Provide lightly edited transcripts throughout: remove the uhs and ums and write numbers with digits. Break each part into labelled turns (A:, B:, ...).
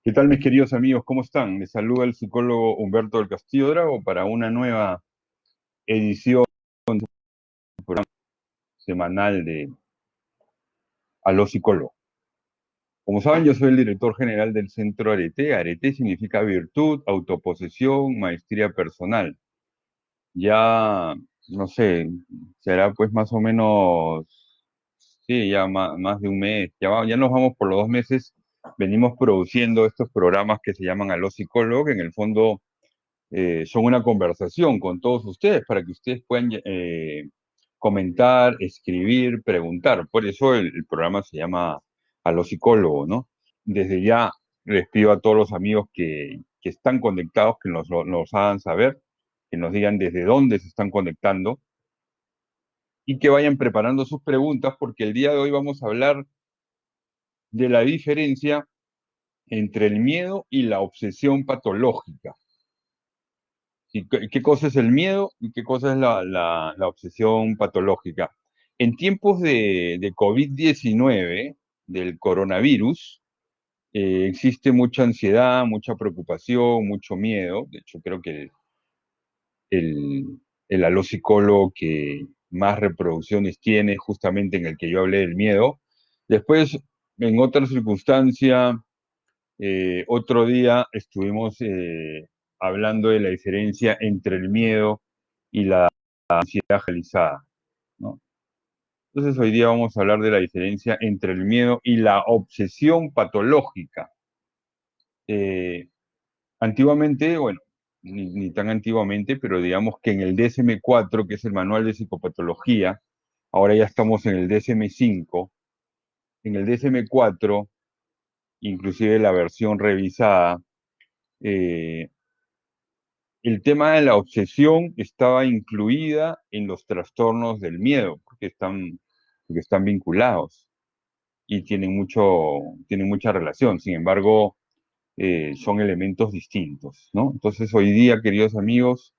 A: ¿Qué tal, mis queridos amigos? ¿Cómo están? Les saluda el psicólogo Humberto del Castillo Drago para una nueva edición semanal de Aló Psicólogo. Como saben, yo soy el director general del Centro Arete. Arete significa virtud, autoposesión, maestría personal. Ya, no sé, será pues más o menos, sí, ya más de un mes, ya nos vamos por los 2 meses. Venimos produciendo estos programas que se llaman Aló Psicólogo, que en el fondo son una conversación con todos ustedes para que ustedes puedan comentar, escribir, preguntar. Por eso el programa se llama A los psicólogos, ¿no? Desde ya les pido a todos los amigos que están conectados que nos hagan saber, que nos digan desde dónde se están conectando y que vayan preparando sus preguntas porque el día de hoy vamos a hablar de la diferencia entre el miedo y la obsesión patológica. ¿Qué cosa es el miedo y qué cosa es la obsesión patológica? En tiempos de COVID-19, del coronavirus, existe mucha ansiedad, mucha preocupación, mucho miedo. De hecho, creo que el aló psicólogo que más reproducciones tiene, justamente en el que yo hablé del miedo. Después, en otra circunstancia, otro día estuvimos hablando de la diferencia entre el miedo y la ansiedad generalizada, ¿no? Entonces hoy día vamos a hablar de la diferencia entre el miedo y la obsesión patológica. Eh, Antiguamente, bueno, ni tan antiguamente, pero digamos que en el DSM-4, que es el Manual de Psicopatología, ahora ya estamos en el DSM-5. En el DSM-4, inclusive la versión revisada, eh, el tema de la obsesión estaba incluida en los trastornos del miedo, porque están vinculados y tienen mucha relación. Sin embargo, son elementos distintos, ¿no? Entonces, hoy día, queridos amigos,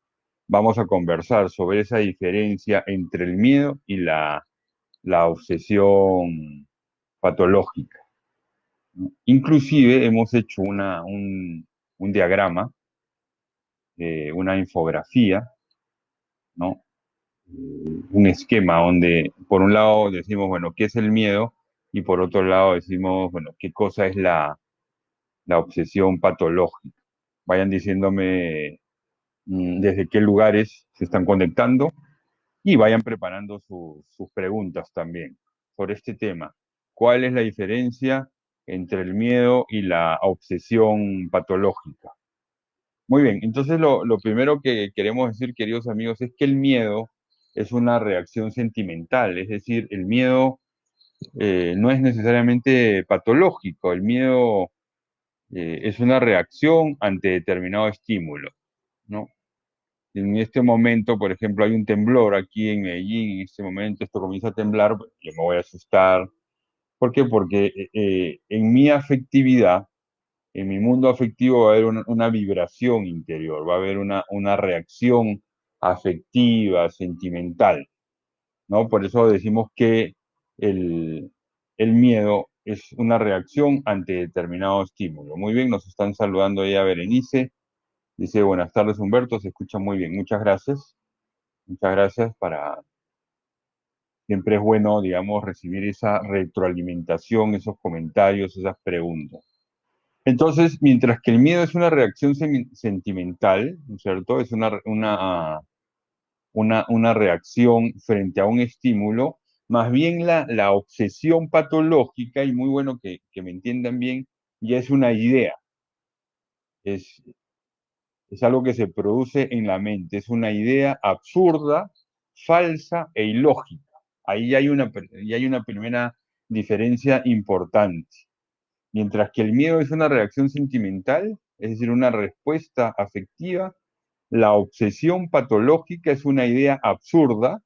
A: vamos a conversar sobre esa diferencia entre el miedo y la obsesión patológica, ¿no? Inclusive hemos hecho un diagrama, una infografía, ¿no? Un esquema donde por un lado decimos, bueno, ¿qué es el miedo? Y por otro lado decimos, bueno, ¿qué cosa es la obsesión patológica? Vayan diciéndome desde qué lugares se están conectando y vayan preparando sus preguntas también sobre este tema. ¿Cuál es la diferencia entre el miedo y la obsesión patológica? Muy bien, entonces lo primero que queremos decir, queridos amigos, es que el miedo es una reacción sentimental, es decir, el miedo no es necesariamente patológico, el miedo es una reacción ante determinado estímulo, ¿no? En este momento, por ejemplo, hay un temblor aquí en Medellín, en este momento esto comienza a temblar, yo me voy a asustar. ¿Por qué? Porque en mi afectividad, en mi mundo afectivo va a haber una vibración interior, va a haber una reacción afectiva, sentimental, ¿no? Por eso decimos que el, el miedo es una reacción ante determinado estímulo. Muy bien, nos están saludando ella Berenice. Dice, buenas tardes Humberto, se escucha muy bien. Muchas gracias. Muchas gracias. Siempre es bueno, digamos, recibir esa retroalimentación, esos comentarios, esas preguntas. Entonces, mientras que el miedo es una reacción sentimental, ¿no es cierto? Es una reacción frente a un estímulo, más bien la obsesión patológica, y muy bueno que me entiendan bien, ya es una idea, es, es algo que se produce en la mente, es una idea absurda, falsa e ilógica. Ahí ya hay una primera diferencia importante. Mientras que el miedo es una reacción sentimental, es decir, una respuesta afectiva, la obsesión patológica es una idea absurda,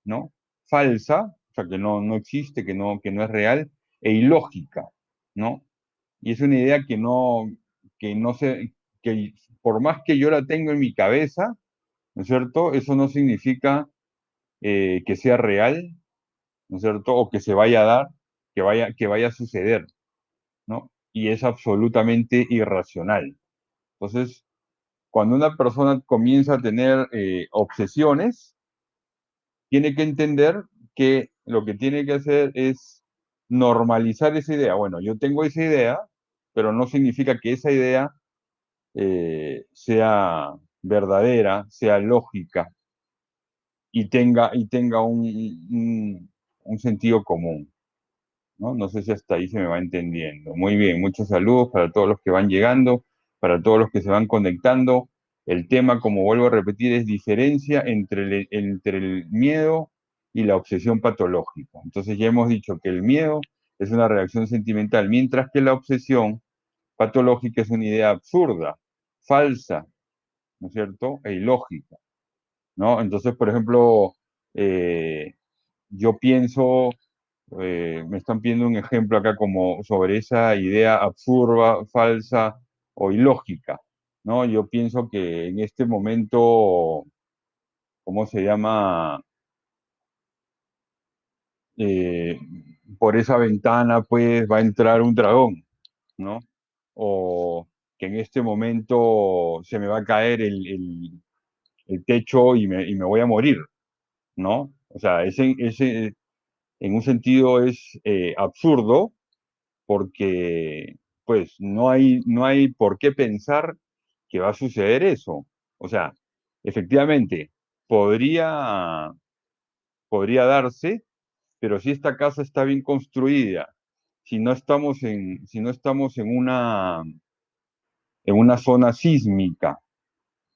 A: ¿no? Falsa, o sea, que no existe, que no es real, e ilógica, ¿no? Y es una idea que no se, que por más que yo la tengo en mi cabeza, ¿no es cierto? Eso no significa que sea real, ¿no es cierto? O que se vaya a dar, que vaya a suceder, ¿no? y es absolutamente irracional. Entonces, cuando una persona comienza a tener obsesiones, tiene que entender que lo que tiene que hacer es normalizar esa idea. Bueno, yo tengo esa idea, pero no significa que esa idea sea verdadera, sea lógica y tenga un sentido común, ¿no? No sé si hasta ahí se me va entendiendo. Muy bien, muchos saludos para todos los que van llegando, para todos los que se van conectando. El tema, como vuelvo a repetir, es diferencia entre el miedo y la obsesión patológica. Entonces ya hemos dicho que el miedo es una reacción sentimental, mientras que la obsesión patológica es una idea absurda, falsa, ¿no es cierto? E ilógica, ¿no? Entonces, por ejemplo, eh, yo pienso, me están pidiendo un ejemplo acá como sobre esa idea absurda, falsa o ilógica, ¿no? Yo pienso que en este momento, ¿cómo se llama? Eh, por esa ventana, pues, va a entrar un dragón, ¿no? O que en este momento se me va a caer el techo y me voy a morir, ¿no? O sea, ese en un sentido es absurdo porque pues no hay por qué pensar que va a suceder eso. O sea, efectivamente, podría darse, pero si esta casa está bien construida, si no estamos en una zona sísmica,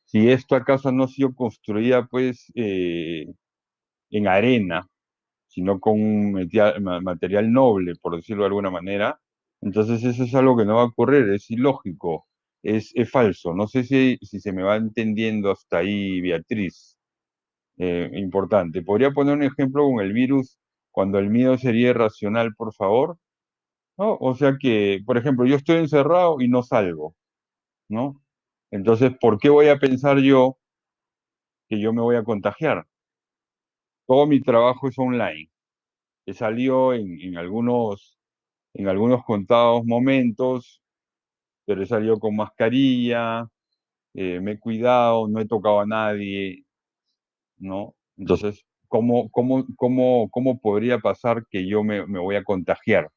A: si esta casa no ha sido construida pues en arena, sino con un material noble, por decirlo de alguna manera, entonces eso es algo que no va a ocurrir, es ilógico, es falso. No sé si se me va entendiendo hasta ahí, Beatriz. Importante. ¿Podría poner un ejemplo con el virus cuando el miedo sería irracional, por favor? ¿No? O sea que, por ejemplo, yo estoy encerrado y no salgo, ¿no? Entonces, ¿por qué voy a pensar yo que yo me voy a contagiar? Todo mi trabajo es online. He salido en algunos contados momentos, pero he salido con mascarilla, me he cuidado, no he tocado a nadie, ¿no? Entonces, ¿cómo podría pasar que yo me voy a contagiar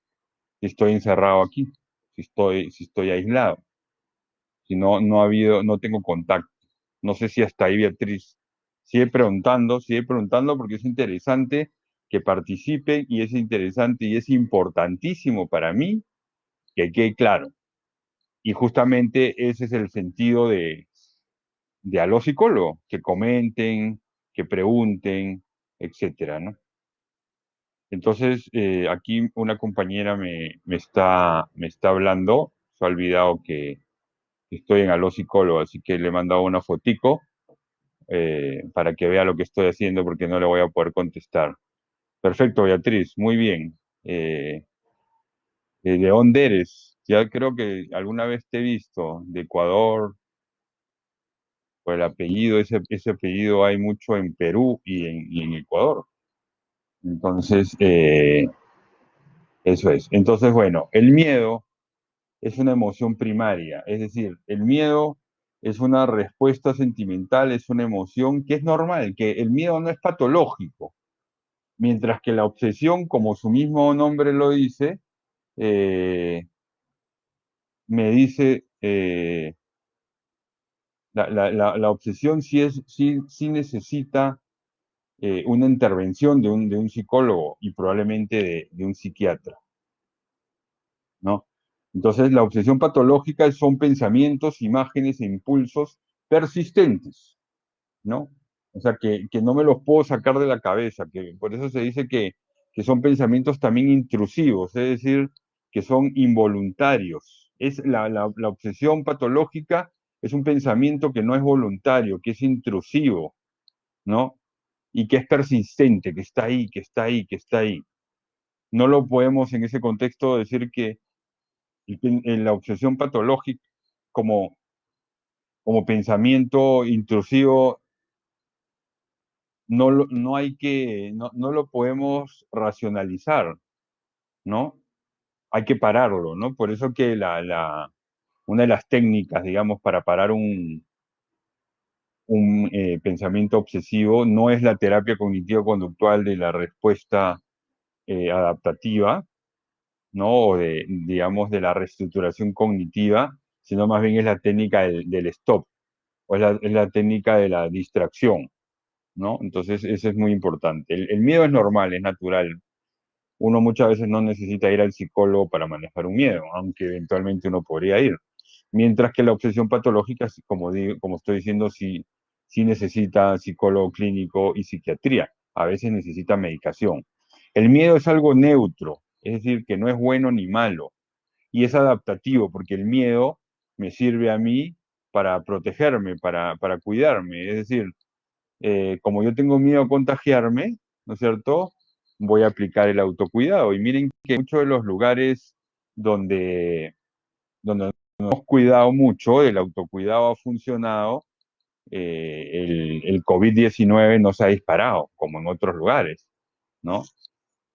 A: si estoy encerrado aquí, si estoy aislado, si no tengo contacto? No sé si hasta ahí, Beatriz. Sigue preguntando porque es interesante que participe y es interesante y es importantísimo para mí que quede claro. Y justamente ese es el sentido de Aló Psicólogo, que comenten, que pregunten, etcétera, ¿no? Entonces, aquí una compañera me está hablando, se ha olvidado que estoy en Aló Psicólogo, así que le he mandado una fotico para que vea lo que estoy haciendo porque no le voy a poder contestar. Perfecto, Beatriz, muy bien. ¿De dónde eres? Ya creo que alguna vez te he visto, de Ecuador, por el apellido, ese apellido hay mucho en Perú y en Ecuador. Entonces, eso es. Entonces, bueno, el miedo es una emoción primaria, es decir, el miedo es una respuesta sentimental, es una emoción que es normal, que el miedo no es patológico, mientras que la obsesión, como su mismo nombre lo dice, eh, me dice, la obsesión sí necesita una intervención de un psicólogo y probablemente de un psiquiatra, ¿no? Entonces, la obsesión patológica son pensamientos, imágenes e impulsos persistentes, ¿no? O sea, que no me los puedo sacar de la cabeza, que por eso se dice que son pensamientos también intrusivos, es decir, que son involuntarios. La obsesión patológica es un pensamiento que no es voluntario, que es intrusivo, ¿no? Y que es persistente, que está ahí, que está ahí, que está ahí. No lo podemos en ese contexto decir que en la obsesión patológica como, como pensamiento intrusivo no, no, no lo podemos racionalizar, ¿no? hay que pararlo, ¿no? Por eso que una de las técnicas, digamos, para parar un pensamiento obsesivo no es la terapia cognitivo-conductual de la respuesta adaptativa, ¿no? O de, digamos, de la reestructuración cognitiva, sino más bien es la técnica del stop, o es la técnica de la distracción, ¿no? Entonces, eso es muy importante. El miedo es normal, es natural. Uno muchas veces no necesita ir al psicólogo para manejar un miedo, aunque eventualmente uno podría ir. Mientras que la obsesión patológica, como digo, como estoy diciendo, sí, sí necesita psicólogo clínico y psiquiatría. A veces necesita medicación. El miedo es algo neutro, es decir, que no es bueno ni malo. Y es adaptativo, porque el miedo me sirve a mí para protegerme, para cuidarme. Es decir, como yo tengo miedo a contagiarme, ¿no es cierto? Voy a aplicar el autocuidado. Y miren que muchos de los lugares donde nos hemos cuidado mucho, el autocuidado ha funcionado, el COVID-19 no se ha disparado como en otros lugares, ¿no?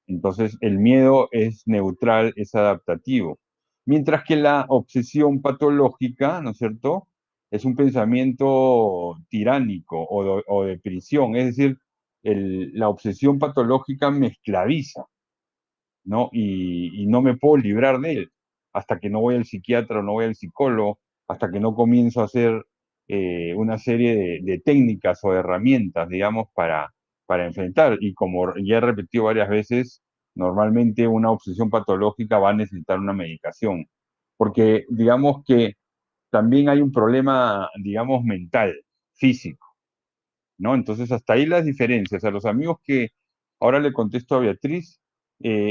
A: Entonces, el miedo es neutral, es adaptativo. Mientras que la obsesión patológica, ¿no es cierto? Es un pensamiento tiránico o de prisión. Es decir, la obsesión patológica me esclaviza, ¿no? Y no me puedo librar de él hasta que no voy al psiquiatra o no voy al psicólogo, hasta que no comienzo a hacer una serie de técnicas o de herramientas, digamos, para enfrentar. Y como ya he repetido varias veces, normalmente una obsesión patológica va a necesitar una medicación, porque digamos que también hay un problema, digamos, mental, físico, ¿no? Entonces, hasta ahí las diferencias. A los amigos que, ahora le contesto a Beatriz,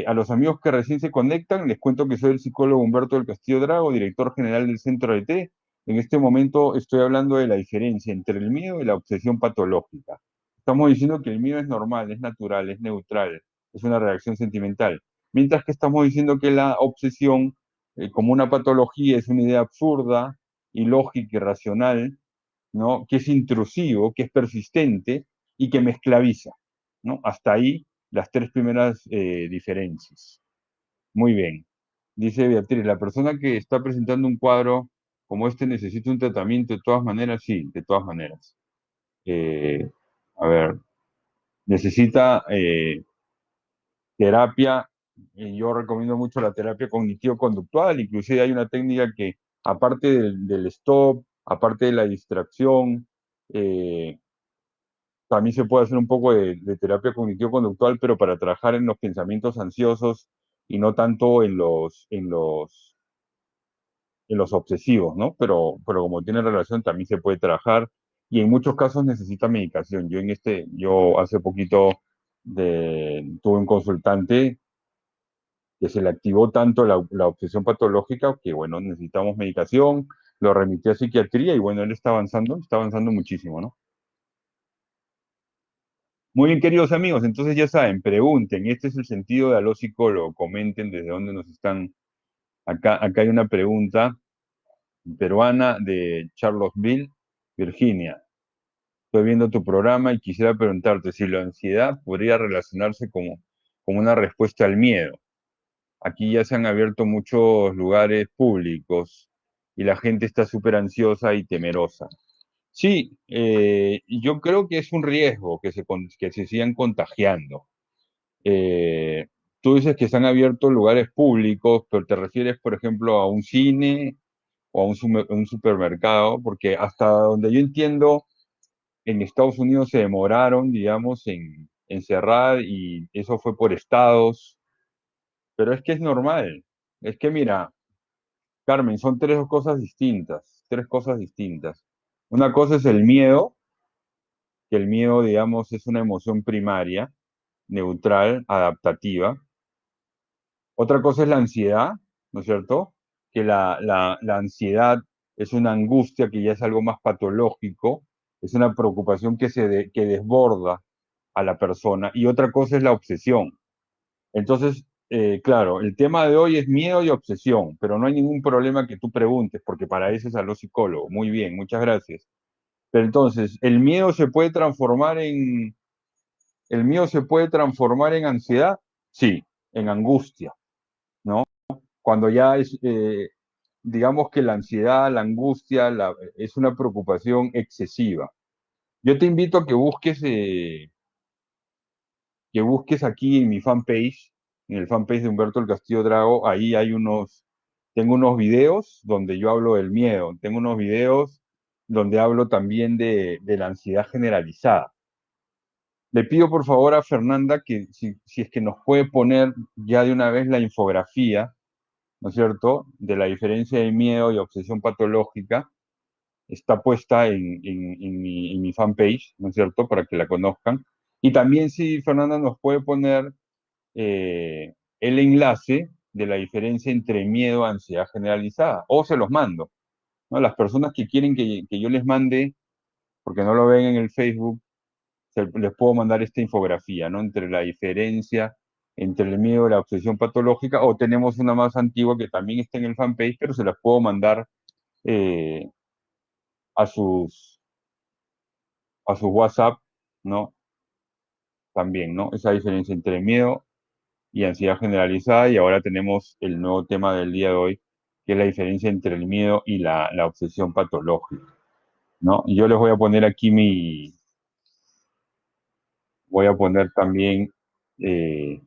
A: a los amigos que recién se conectan, les cuento que soy el psicólogo Humberto del Castillo Drago, director general del Centro de T. En este momento estoy hablando de la diferencia entre el miedo y la obsesión patológica. Estamos diciendo que el miedo es normal, es natural, es neutral, es una reacción sentimental. Mientras que estamos diciendo que la obsesión, como una patología, es una idea absurda, ilógica, irracional, ¿no? Que es intrusivo, que es persistente y que me esclaviza, ¿no? Hasta ahí las tres primeras diferencias. Muy bien. Dice Beatriz, la persona que está presentando un cuadro como este necesita un tratamiento de todas maneras, sí, de todas maneras. Eh, a ver, necesita terapia, yo recomiendo mucho la terapia cognitivo-conductual, inclusive hay una técnica que, aparte del stop, aparte de la distracción, eh, también se puede hacer un poco de terapia cognitivo-conductual, pero para trabajar en los pensamientos ansiosos y no tanto en los obsesivos, ¿no? Pero como tiene relación, también se puede trabajar y en muchos casos necesita medicación. Yo hace poquito tuve un consultante que se le activó tanto la obsesión patológica que, bueno, necesitamos medicación, lo remití a psiquiatría y, bueno, él está avanzando muchísimo, ¿no? Muy bien, queridos amigos, entonces ya saben, pregunten, este es el sentido de Aló Psicólogo, comenten desde dónde nos están. Acá hay una pregunta peruana de Charlottesville, Virginia. Estoy viendo tu programa y quisiera preguntarte si la ansiedad podría relacionarse como una respuesta al miedo. Aquí ya se han abierto muchos lugares públicos y la gente está súper ansiosa y temerosa. Sí, yo creo que es un riesgo que se sigan contagiando. Eh, Tú dices que se han abierto lugares públicos, pero te refieres, por ejemplo, a un cine o a un supermercado, porque hasta donde yo entiendo, en Estados Unidos se demoraron, digamos, en cerrar y eso fue por estados, pero es que es normal. Es que mira, Carmen, son tres cosas distintas, tres cosas distintas. Una cosa es el miedo, que el miedo, digamos, es una emoción primaria, neutral, adaptativa. Otra cosa es la ansiedad, ¿no es cierto? Que la ansiedad es una angustia que ya es algo más patológico, es una preocupación que desborda a la persona. Y otra cosa es la obsesión. Entonces, claro, el tema de hoy es miedo y obsesión, pero no hay ningún problema que tú preguntes, porque para eso es a los psicólogos. Muy bien, muchas gracias. Pero entonces, ¿el miedo se puede transformar en ansiedad? Sí, en angustia, ¿no? cuando ya es, digamos que la ansiedad, la angustia, es una preocupación excesiva. Yo te invito a que busques aquí en mi fanpage, en el fanpage de Humberto el Castillo Drago, ahí tengo unos videos donde yo hablo del miedo, tengo unos videos donde hablo también de la ansiedad generalizada. Le pido por favor a Fernanda que si es que nos puede poner ya de una vez la infografía, ¿no es cierto?, de la diferencia de miedo y obsesión patológica, está puesta en mi fanpage, ¿no es cierto?, para que la conozcan. Y también si Fernanda nos puede poner el enlace de la diferencia entre miedo y ansiedad generalizada, o se los mando, ¿no? Las personas que quieren que yo les mande, porque no lo ven en el Facebook, les puedo mandar esta infografía, ¿no? Entre la diferencia entre el miedo y la obsesión patológica, o tenemos una más antigua que también está en el fanpage, pero se las puedo mandar eh, a sus WhatsApp, ¿no? También, ¿no? Esa diferencia entre miedo y ansiedad generalizada, y ahora tenemos el nuevo tema del día de hoy, que es la diferencia entre el miedo y la obsesión patológica, ¿no? Y yo les voy a poner aquí voy a poner también eh,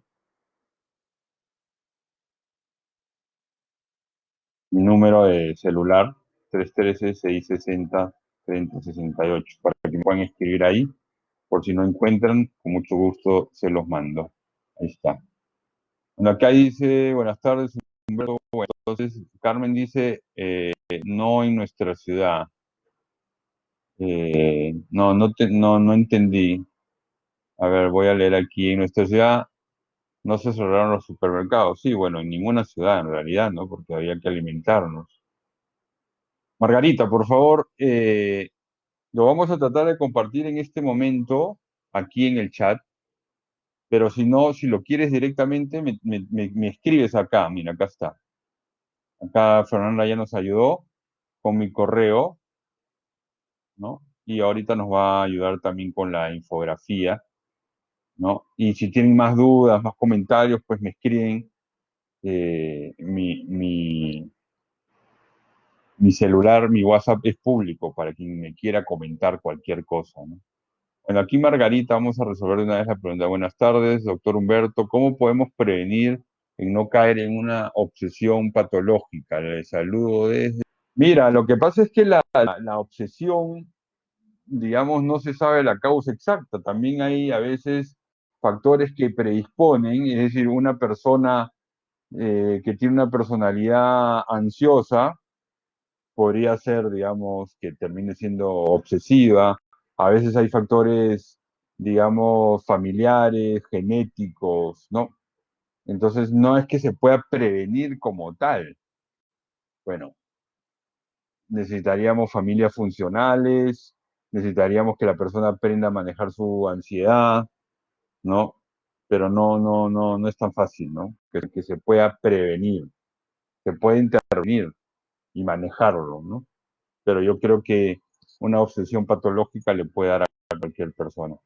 A: mi número de celular, 313-660-3068, para que me puedan escribir ahí, por si no encuentran, con mucho gusto se los mando. Ahí está. Bueno, acá dice, buenas tardes, Humberto. Bueno, entonces, Carmen dice, no en nuestra ciudad. No, no entendí. A ver, voy a leer aquí. En nuestra ciudad no se cerraron los supermercados. Sí, bueno, en ninguna ciudad en realidad, ¿no? Porque había que alimentarnos. Margarita, por favor, lo vamos a tratar de compartir en este momento aquí en el chat, pero si no, si lo quieres directamente, me escribes acá. Mira, acá está. Acá Fernanda ya nos ayudó con mi correo, ¿no? Y ahorita nos va a ayudar también con la infografía, ¿no? Y si tienen más dudas, más comentarios, pues me escriben. Mi celular, mi WhatsApp es público para quien me quiera comentar cualquier cosa, ¿no? Bueno, aquí Margarita, vamos a resolver de una vez la pregunta. Buenas tardes, doctor Humberto. ¿Cómo podemos prevenir en no caer en una obsesión patológica? Le saludo desde... Mira, lo que pasa es que la obsesión, digamos, no se sabe la causa exacta. También hay a veces factores que predisponen, es decir, una persona que tiene una personalidad ansiosa podría ser, digamos, que termine siendo obsesiva. A veces hay factores, digamos, familiares, genéticos, ¿no? Entonces no es que se pueda prevenir como tal. Bueno, necesitaríamos familias funcionales, necesitaríamos que la persona aprenda a manejar su ansiedad, ¿no? Pero no es tan fácil, ¿no? Que se pueda prevenir, se puede intervenir y manejarlo, ¿no? Pero yo creo que una obsesión patológica le puede dar a cualquier persona.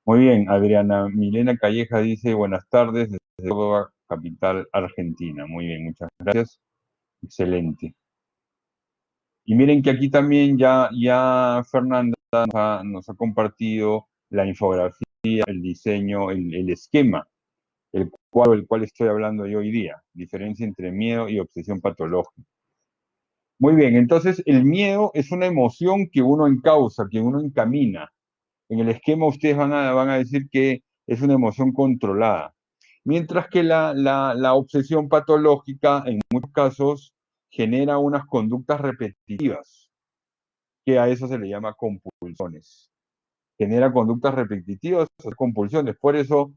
A: Muy bien, Adriana Milena Calleja dice, buenas tardes desde Córdoba, capital argentina. Muy bien, muchas gracias. Excelente. Y miren que aquí también ya Fernanda nos ha compartido la infografía, el diseño, el esquema, el cual estoy hablando yo hoy día. Diferencia entre miedo y obsesión patológica. Muy bien, entonces el miedo es una emoción que uno encausa, que uno encamina. En el esquema ustedes van a decir que es una emoción controlada. Mientras que la obsesión patológica, en muchos casos, genera unas conductas repetitivas, que a eso se le llama compulsiones. Genera conductas repetitivas, compulsiones. Por eso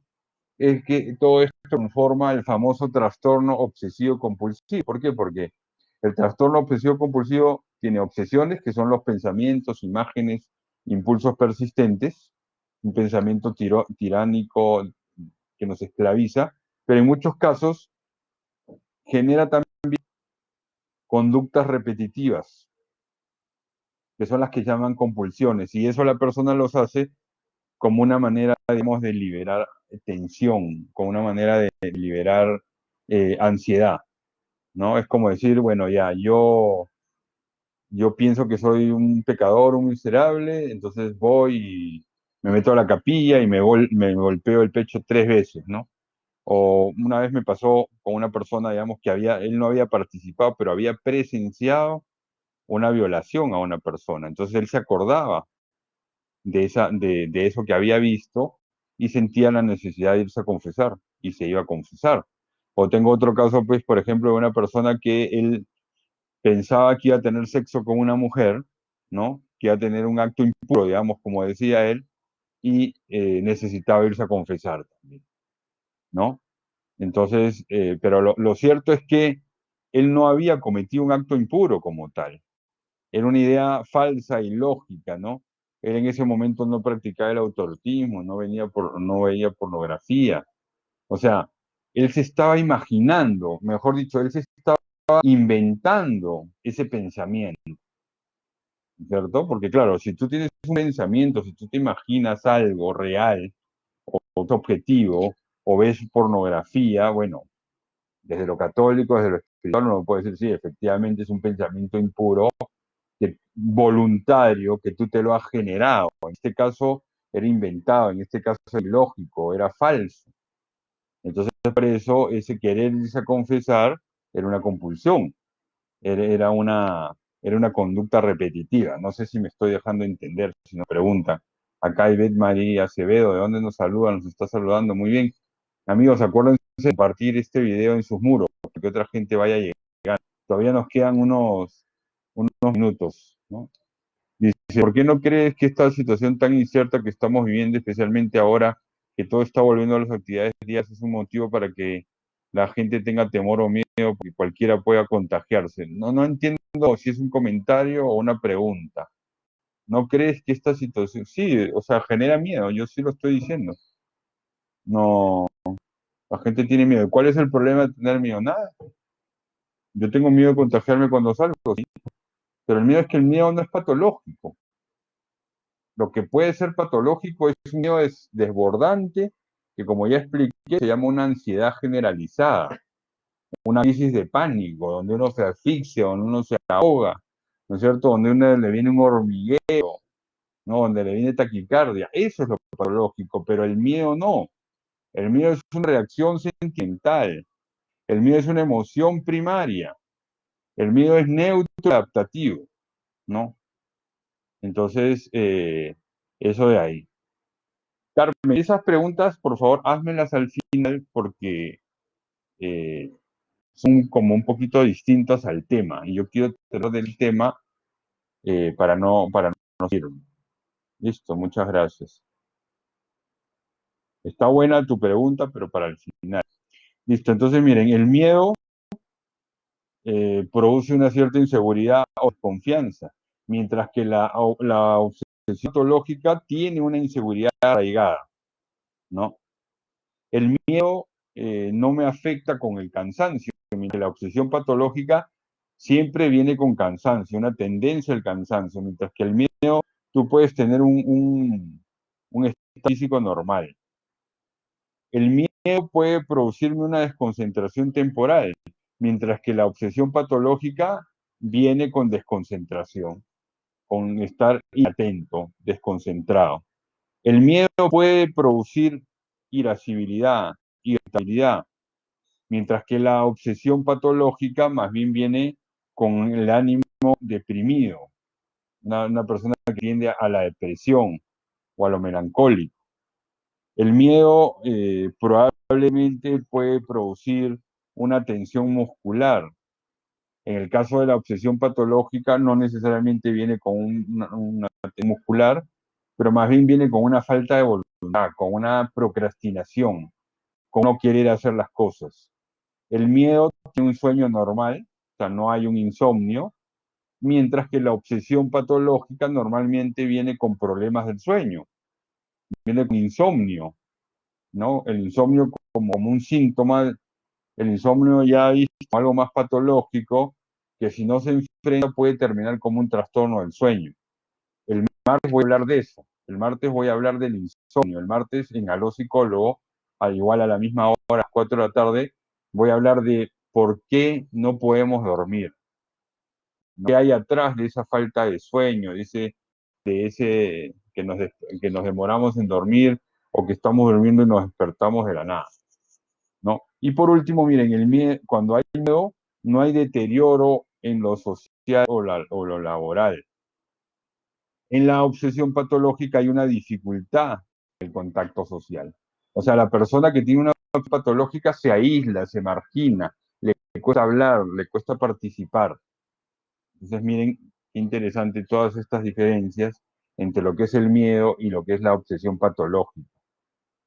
A: es que todo esto conforma el famoso trastorno obsesivo compulsivo. ¿Por qué? Porque el trastorno obsesivo compulsivo tiene obsesiones, que son los pensamientos, imágenes, impulsos persistentes, un pensamiento tiránico que nos esclaviza, pero en muchos casos genera también conductas repetitivas, que son las que llaman compulsiones, y eso la persona los hace como una manera, digamos, de liberar tensión, como una manera de liberar ansiedad, ¿no? Es como decir, bueno, ya, yo pienso que soy un pecador, un miserable, entonces voy y me meto a la capilla y me golpeo el pecho 3 veces, ¿no? O una vez me pasó con una persona, digamos, él no había participado, pero había presenciado una violación a una persona. Entonces él se acordaba de eso que había visto y sentía la necesidad de irse a confesar y se iba a confesar. O tengo otro caso, pues, por ejemplo, de una persona que él pensaba que iba a tener sexo con una mujer, ¿no? Que iba a tener un acto impuro, digamos, como decía él, y necesitaba irse a confesar también, ¿no? Entonces, pero lo cierto es que él no había cometido un acto impuro como tal. Era una idea falsa y lógica, ¿no? Él en ese momento no practicaba el autoerotismo, no veía pornografía. O sea, él se estaba imaginando, mejor dicho, él se estaba inventando ese pensamiento, ¿cierto? Porque claro, si tú tienes un pensamiento, si tú te imaginas algo real o objetivo, o ves pornografía, bueno, desde lo católico, desde lo espiritual, uno puede decir, sí, efectivamente es un pensamiento impuro, voluntario, que tú te lo has generado. En este caso era inventado, en este caso era ilógico, era falso. Entonces, por eso, ese querer irse a confesar era una compulsión, era, era una, era una conducta repetitiva. No sé si me estoy dejando entender, si nos preguntan. Acá Ivette María Acevedo, ¿de dónde nos saluda? Nos está saludando. Muy bien. Amigos, acuérdense de compartir este video en sus muros, para que otra gente vaya a llegar. Todavía nos quedan unos minutos, ¿no? Dice, ¿por qué no crees que esta situación tan incierta que estamos viviendo, especialmente ahora que todo está volviendo a las actividades diarias, es un motivo para que la gente tenga temor o miedo porque cualquiera pueda contagiarse? No, no entiendo si es un comentario o una pregunta. ¿No crees que esta situación, sí, o sea, genera miedo? Yo sí lo estoy diciendo. No, la gente tiene miedo. ¿Cuál es el problema de tener miedo? Nada. Yo tengo miedo de contagiarme cuando salgo, sí, pero el miedo es que el miedo no es patológico. Lo que puede ser patológico es un miedo desbordante, que como ya expliqué, se llama una ansiedad generalizada, una crisis de pánico, donde uno se asfixia, donde uno se ahoga, ¿no es cierto? Donde uno le viene un hormigueo, ¿no? Donde le viene taquicardia. Eso es lo patológico, pero el miedo no. El miedo es una reacción sentimental. El miedo es una emoción primaria. El miedo es neutro adaptativo, ¿no? Entonces, eso de ahí. Carmen, esas preguntas, por favor, házmelas al final porque eh, son como un poquito distintas al tema y yo quiero tratar del tema para no ir. Listo, muchas gracias. Está buena tu pregunta, pero para el final. Listo, entonces miren, el miedo produce una cierta inseguridad o desconfianza, mientras que la obsesión patológica tiene una inseguridad arraigada, ¿no? El miedo no me afecta con el cansancio, mientras la obsesión patológica siempre viene con cansancio, una tendencia al cansancio, mientras que el miedo tú puedes tener un estado físico normal. El miedo puede producirme una desconcentración temporal, mientras que la obsesión patológica viene con desconcentración, con estar inatento, desconcentrado. El miedo puede producir irascibilidad, irritabilidad, mientras que la obsesión patológica más bien viene con el ánimo deprimido, una persona que tiende a la depresión o a lo melancólico. El miedo probablemente puede producir una tensión muscular. En el caso de la obsesión patológica no necesariamente viene con una tensión muscular, pero más bien viene con una falta de voluntad, con una procrastinación, con no querer hacer las cosas. El miedo tiene un sueño normal, o sea, no hay un insomnio, mientras que la obsesión patológica normalmente viene con problemas del sueño, viene con insomnio, ¿no? El insomnio como un síntoma, el insomnio ya es algo más patológico, que si no se enfrenta puede terminar como un trastorno del sueño. El martes voy a hablar de eso, el martes voy a hablar del insomnio, el martes en Aló Psicólogo, al igual a la misma hora, a las 4 de la tarde, voy a hablar de por qué no podemos dormir, ¿no? ¿Qué hay atrás de esa falta de sueño, de ese que nos demoramos en dormir o que estamos durmiendo y nos despertamos de la nada, ¿no? Y por último, miren, cuando hay miedo, no hay deterioro en lo social o lo laboral. En la obsesión patológica hay una dificultad del contacto social. O sea, la persona que tiene una obsesión patológica se aísla, se margina, le cuesta hablar, le cuesta participar. Entonces, miren qué interesante todas estas diferencias entre lo que es el miedo y lo que es la obsesión patológica.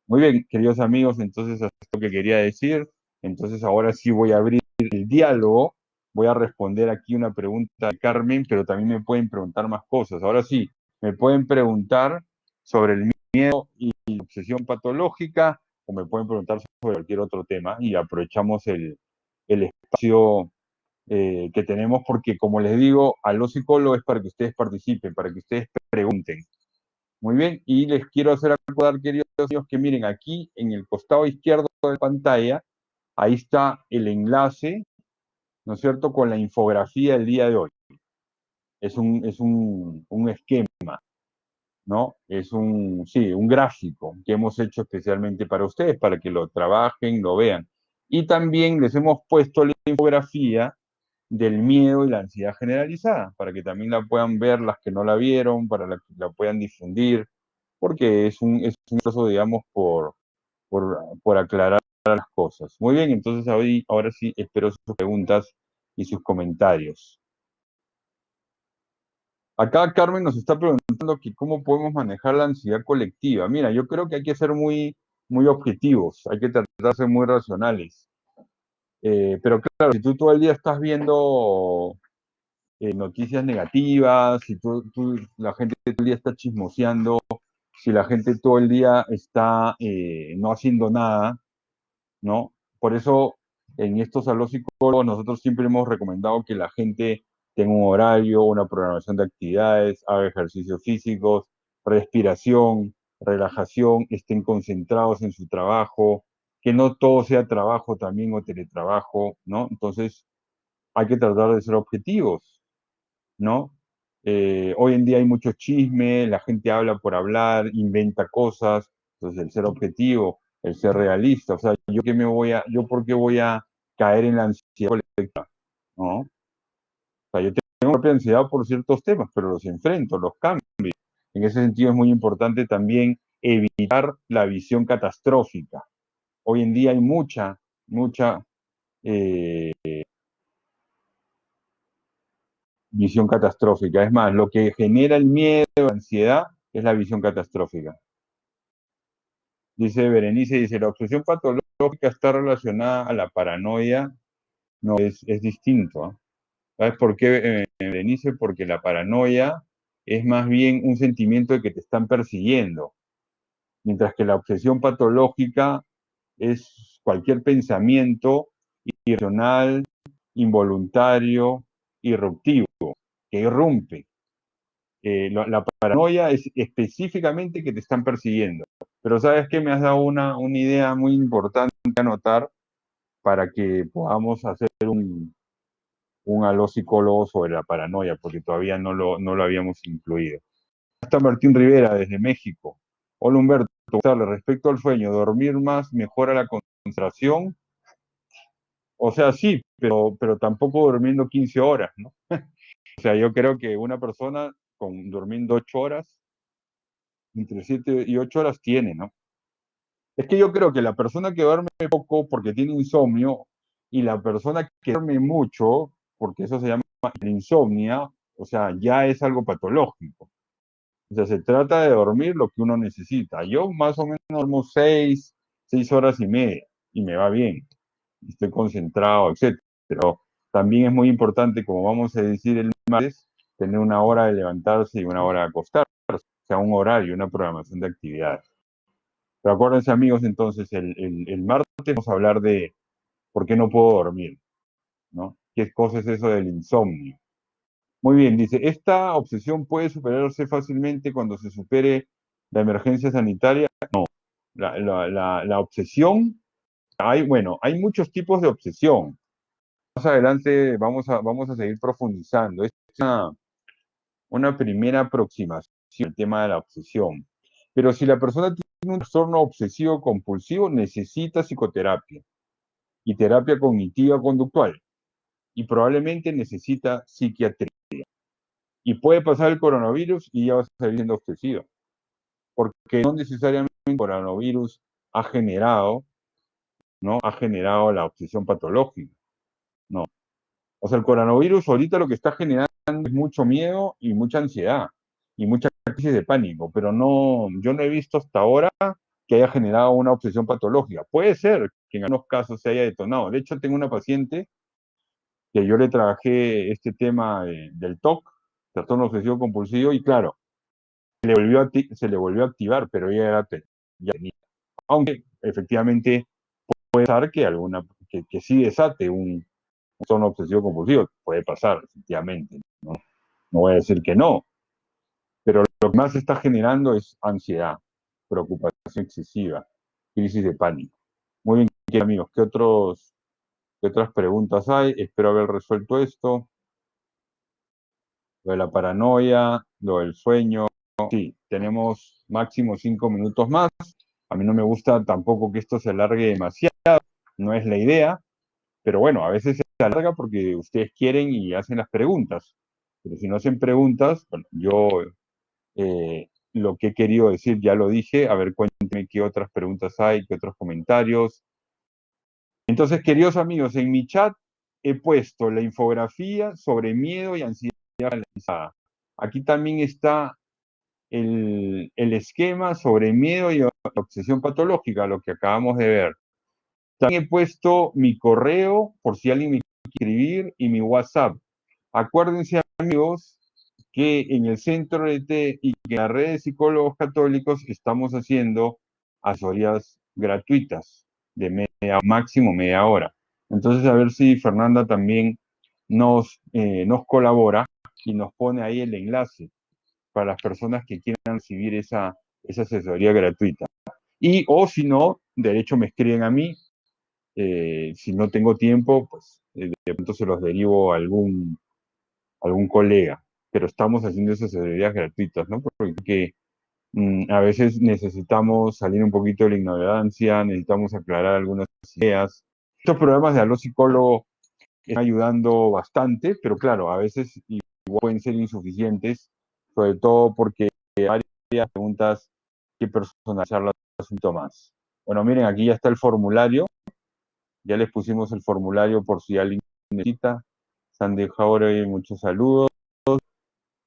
A: Muy bien, queridos amigos, entonces esto que quería decir. Entonces ahora sí voy a abrir el diálogo. Voy a responder aquí una pregunta de Carmen, pero también me pueden preguntar más cosas. Ahora sí, me pueden preguntar sobre el miedo y la obsesión patológica o me pueden preguntar sobre cualquier otro tema y aprovechamos el espacio que tenemos porque, como les digo, a los psicólogos es para que ustedes participen, para que ustedes pregunten. Muy bien, y les quiero hacer acordar, queridos amigos, que miren aquí en el costado izquierdo de la pantalla, ahí está el enlace, ¿no es cierto?, con la infografía del día de hoy. Un esquema, ¿no? Sí, un gráfico que hemos hecho especialmente para ustedes, para que lo trabajen, lo vean. Y también les hemos puesto la infografía del miedo y la ansiedad generalizada, para que también la puedan ver las que no la vieron, para que la puedan difundir, porque es un esfuerzo, digamos, por aclarar las cosas. Muy bien, entonces ahora sí espero sus preguntas y sus comentarios. Acá Carmen nos está preguntando que cómo podemos manejar la ansiedad colectiva. Mira, yo creo que hay que ser muy objetivos, hay que tratar de ser muy racionales. Pero claro, si tú todo el día estás viendo noticias negativas, si la gente todo el día está chismoseando, si la gente todo el día está no haciendo nada, ¿no? Por eso en estos a los psicólogos nosotros siempre hemos recomendado que la gente tenga un horario, una programación de actividades, haga ejercicios físicos, respiración, relajación, estén concentrados en su trabajo, que no todo sea trabajo también o teletrabajo, ¿no? Entonces hay que tratar de ser objetivos, ¿no? Hoy en día hay mucho chisme, la gente habla por hablar, inventa cosas, entonces el ser objetivo, el ser realista, o sea, yo por qué voy a caer en la ansiedad colectiva, ¿no? O sea, yo tengo propia ansiedad por ciertos temas, pero los enfrento, los cambio. En ese sentido es muy importante también evitar la visión catastrófica. Hoy en día hay mucha eh, visión catastrófica. Es más, lo que genera el miedo, la ansiedad, es la visión catastrófica. Dice Berenice, dice, la obsesión patológica está relacionada a la paranoia. No, es distinto, ¿eh? ¿Sabes por qué, Berenice? Porque la paranoia es más bien un sentimiento de que te están persiguiendo, mientras que la obsesión patológica es cualquier pensamiento irracional, involuntario, irruptivo, que irrumpe. La paranoia es específicamente que te están persiguiendo. Pero ¿sabes qué? Me has dado una idea muy importante a anotar para que podamos hacer un aló psicólogo sobre la paranoia, porque todavía no lo habíamos incluido. Está Martín Rivera desde México. Hola Humberto, respecto al sueño, ¿dormir más mejora la concentración? O sea, sí, pero tampoco durmiendo 15 horas, ¿no? O sea, yo creo que una persona durmiendo 8 horas, entre 7 y 8 horas tiene, ¿no? Es que yo creo que la persona que duerme poco porque tiene insomnio y la persona que duerme mucho, porque eso se llama insomnia, o sea, ya es algo patológico. O sea, se trata de dormir lo que uno necesita. Yo más o menos duermo 6 horas y media y me va bien. Estoy concentrado, etcétera. Pero también es muy importante, como vamos a decir el martes, tener una hora de levantarse y una hora de acostarse. O sea, un horario, una programación de actividades. Pero acuérdense, amigos, entonces, el martes vamos a hablar de por qué no puedo dormir, ¿no? ¿Qué cosa es eso del insomnio? Muy bien, dice, ¿esta obsesión puede superarse fácilmente cuando se supere la emergencia sanitaria? No, la obsesión Hay muchos tipos de obsesión. Más adelante vamos a seguir profundizando. Es una primera aproximación al tema de la obsesión. Pero si la persona tiene un trastorno obsesivo compulsivo, necesita psicoterapia y terapia cognitiva conductual y probablemente necesita psiquiatría. Y puede pasar el coronavirus y ya va a seguir siendo obsesivo, porque no necesariamente el coronavirus ha generado, ¿no? Ha generado la obsesión patológica, ¿no? O sea, el coronavirus ahorita lo que está generando es mucho miedo y mucha ansiedad y mucha crisis de pánico, pero no, yo no he visto hasta ahora que haya generado una obsesión patológica. Puede ser que en algunos casos se haya detonado. De hecho, tengo una paciente que yo le trabajé este tema del TOC, trastorno obsesivo compulsivo, y claro, se le volvió a activar, pero ella ya tenía. Aunque efectivamente puede pasar que sí desate un trastorno obsesivo compulsivo, puede pasar, efectivamente. ¿No? No voy a decir que no, pero lo que más está generando es ansiedad, preocupación excesiva, crisis de pánico. Muy bien, amigos, qué otras preguntas hay? Espero haber resuelto esto. Lo de la paranoia, lo del sueño. Sí, tenemos máximo 5 minutos más. A mí no me gusta tampoco que esto se alargue demasiado, no es la idea, pero bueno, a veces se alarga porque ustedes quieren y hacen las preguntas. Pero si no hacen preguntas, bueno, yo lo que he querido decir ya lo dije. A ver, cuéntenme qué otras preguntas hay, qué otros comentarios. Entonces, queridos amigos, en mi chat he puesto la infografía sobre miedo y ansiedad generalizada. Aquí también está el esquema sobre miedo y obsesión patológica, lo que acabamos de ver. También he puesto mi correo por si alguien me quiere escribir y mi WhatsApp. Acuérdense, amigos, que en el Centro de T y que en la red de psicólogos católicos estamos haciendo asesorías gratuitas de máximo media hora. Entonces, a ver si Fernanda también nos colabora y nos pone ahí el enlace para las personas que quieran recibir esa asesoría gratuita. Y, o si no, de hecho me escriben a mí. Si no tengo tiempo, pues de pronto se los derivo a algún colega. Pero estamos haciendo esas asesorías gratuitas, ¿no? Porque a veces necesitamos salir un poquito de la ignorancia, necesitamos aclarar algunas ideas. Estos programas de Aló Psicólogo están ayudando bastante, pero claro, a veces igual pueden ser insuficientes, sobre todo porque hay varias preguntas que personalizar el asunto más. Bueno, miren, aquí ya está el formulario, ya les pusimos el formulario por si alguien necesita. Sandy Jauregui, muchos saludos.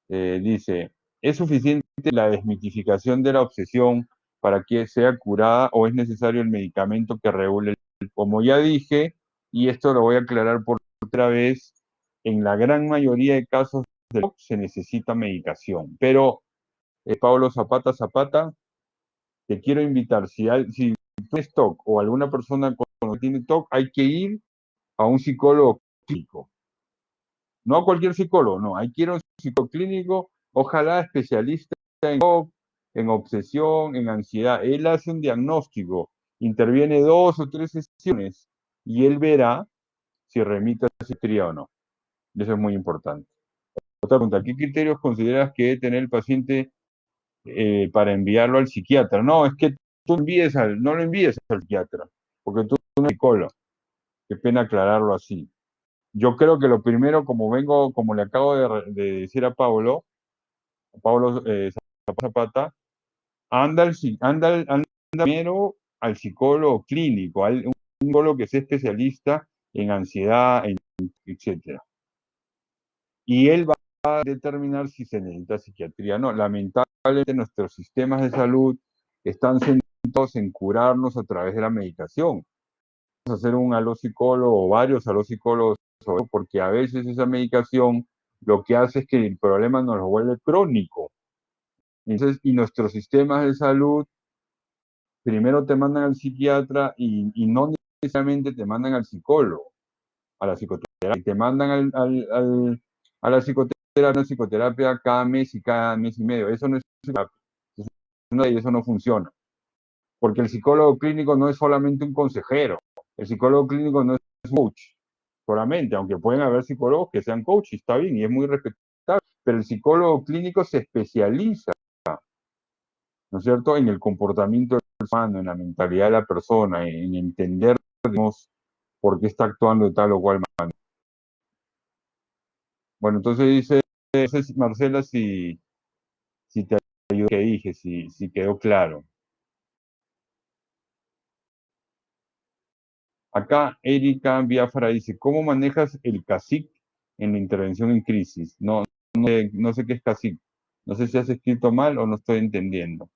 A: Dice, ¿es suficiente la desmitificación de la obsesión para que sea curada o es necesario el medicamento que regule? Como ya dije, y esto lo voy a aclarar por otra vez, en la gran mayoría de casos de TOC se necesita medicación. Pero, Pablo Zapata, te quiero invitar, si tienes TOC o alguna persona cuando tiene TOC, hay que ir a un psicólogo clínico. No a cualquier psicólogo, no, hay que ir a un psicólogo clínico, ojalá especialista en TOC, en obsesión, en ansiedad. Él hace un diagnóstico, interviene 2 o 3 sesiones y él verá si remite a psiquiatría o no. Eso es muy importante. Otra pregunta, ¿qué criterios consideras que debe tener el paciente para enviarlo al psiquiatra? No, es que no lo envíes al psiquiatra, porque tú eres un psicólogo. Qué pena aclararlo así. Yo creo que lo primero, como le acabo de decir a Pablo Zapata, anda primero al psicólogo clínico, un psicólogo que sea especialista en ansiedad, etcétera. Y él va a determinar si se necesita psiquiatría o no. Lamentablemente nuestros sistemas de salud están centrados en curarnos a través de la medicación. Vamos a hacer un alopsicólogo o varios alopsicólogos, porque a veces esa medicación lo que hace es que el problema nos lo vuelve crónico. Entonces, y nuestros sistemas de salud primero te mandan al psiquiatra y no necesariamente te mandan al psicólogo, a la psicoterapia. Te mandan a la psicoterapia cada mes y cada mes y medio. Eso no es psicoterapia. Y eso no funciona. Porque el psicólogo clínico no es solamente un consejero. El psicólogo clínico no es un coach solamente, aunque pueden haber psicólogos que sean coach y está bien y es muy respetable, pero el psicólogo clínico se especializa, ¿no es cierto?, en el comportamiento del ser humano, en la mentalidad de la persona, en entender, digamos, por qué está actuando de tal o cual manera. Bueno, entonces dice, no sé, Marcela, si te ayudó que dije, si quedó claro. Acá Erika Biafra dice, ¿cómo manejas el CACIC en la intervención en crisis? No sé qué es CACIC. No sé si has escrito mal o no estoy entendiendo.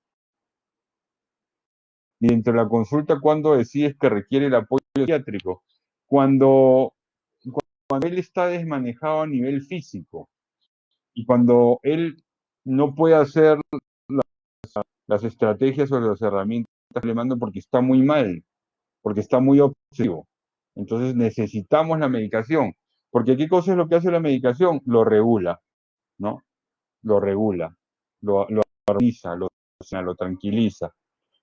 A: Y dentro de la consulta, ¿cuándo decides que requiere el apoyo psiquiátrico? Cuando, cuando él está desmanejado a nivel físico y cuando él no puede hacer las estrategias o las herramientas que le mando porque está muy mal, porque está muy obsesivo. Entonces necesitamos la medicación, porque ¿qué cosa es lo que hace la medicación? Lo regula, ¿no? Lo regula, lo armoniza, lo tranquiliza.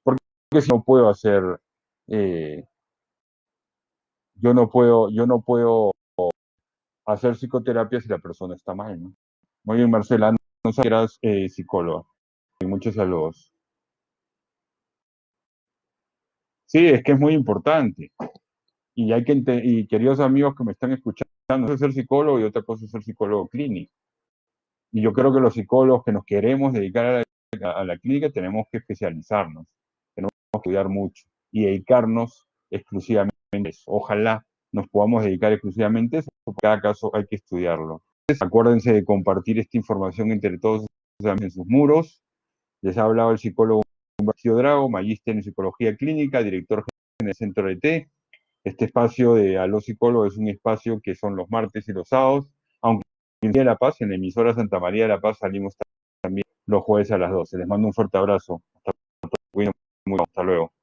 A: Porque si no puedo hacer, eh, yo no puedo hacer psicoterapia si la persona está mal, ¿no? Muy bien, Marcela, no sabía que eras psicóloga. Muchos saludos. Sí, es que es muy importante. Y queridos amigos que me están escuchando, una cosa es ser psicólogo y otra cosa es ser psicólogo clínico. Y yo creo que los psicólogos que nos queremos dedicar a la clínica tenemos que especializarnos, tenemos que estudiar mucho y dedicarnos exclusivamente a eso. Ojalá nos podamos dedicar exclusivamente a eso, porque cada caso hay que estudiarlo. Entonces, acuérdense de compartir esta información entre todos en sus muros. Les ha hablado el psicólogo Humberto Drago, magíster en psicología clínica, director general del Centro de T. Este espacio de Aló Psicólogo es un espacio que son los martes y los sábados, aunque en de La Paz, en la emisora Santa María de La Paz, salimos también los jueves a las 12. Les mando un fuerte abrazo. Hasta luego.